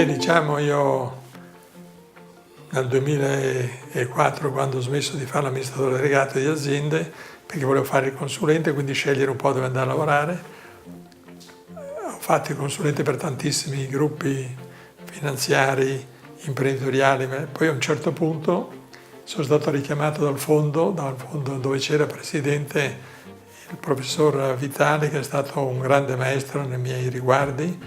Diciamo io nel 2004, quando ho smesso di fare l'amministratore delegato di aziende, perché volevo fare il consulente, quindi scegliere un po' dove andare a lavorare, ho fatto il consulente per tantissimi gruppi finanziari, imprenditoriali, poi a un certo punto sono stato richiamato dal fondo dove c'era presidente il professor Vitali, che è stato un grande maestro nei miei riguardi,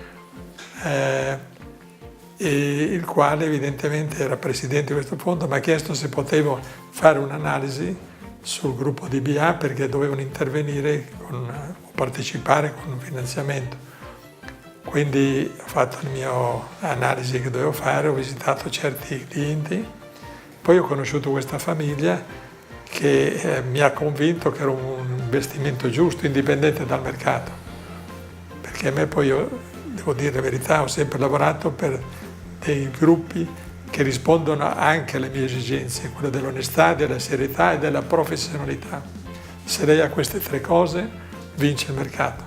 e il quale evidentemente era presidente di questo fondo, mi ha chiesto se potevo fare un'analisi sul gruppo DBA perché dovevano intervenire o partecipare con un finanziamento. Quindi ho fatto la mia analisi che dovevo fare, ho visitato certi clienti, poi ho conosciuto questa famiglia che mi ha convinto che era un investimento giusto, indipendente dal mercato, perché a me poi, devo dire la verità, ho sempre lavorato per dei gruppi che rispondono anche alle mie esigenze, quelle dell'onestà, della serietà e della professionalità. Se lei ha queste tre cose, vince il mercato,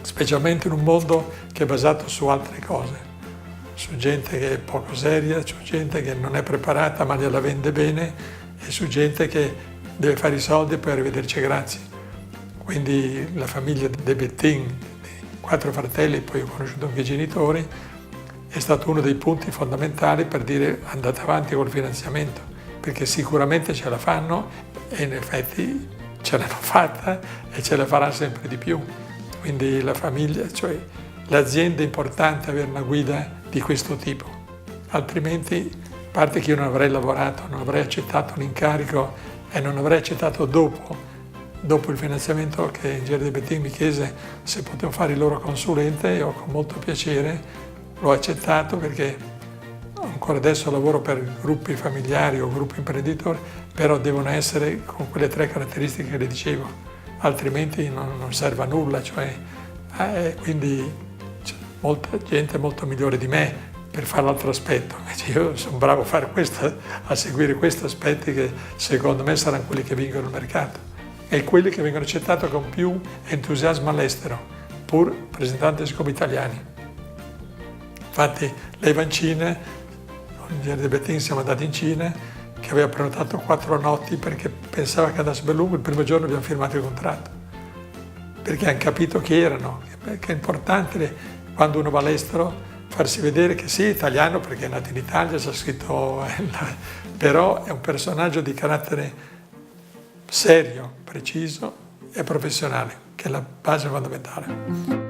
specialmente in un mondo che è basato su altre cose, su gente che è poco seria, su gente che non è preparata ma gliela vende bene e su gente che deve fare i soldi e poi arrivederci, grazie. Quindi la famiglia De Bettin, dei 4 fratelli, poi ho conosciuto anche i genitori, è stato uno dei punti fondamentali per dire andate avanti col finanziamento, perché sicuramente ce la fanno e in effetti ce l'hanno fatta e ce la farà sempre di più. Quindi la famiglia, cioè l'azienda, è importante avere una guida di questo tipo, altrimenti, a parte che io non avrei lavorato, non avrei accettato un incarico e non avrei accettato dopo il finanziamento che Ingegner De Bettin mi chiese se potevo fare il loro consulente, e io con molto piacere l'ho accettato, perché ancora adesso lavoro per gruppi familiari o gruppi imprenditori, però devono essere con quelle 3 caratteristiche che le dicevo, altrimenti non serve a nulla. Quindi c'è molta gente molto migliore di me per fare l'altro aspetto, invece io sono bravo a seguire questi aspetti che secondo me saranno quelli che vincono il mercato e quelli che vengono accettati con più entusiasmo all'estero, pur presentandosi come italiani. Infatti lei va in Cina, con Ingegner De Bettin siamo andati in Cina, che aveva prenotato 4 notti perché pensava che andasse per lungo, il primo giorno abbiamo firmato il contratto, perché hanno capito chi erano, che è importante quando uno va all'estero farsi vedere che sì, è italiano perché è nato in Italia, c'è scritto, però è un personaggio di carattere serio, preciso e professionale, che è la base fondamentale.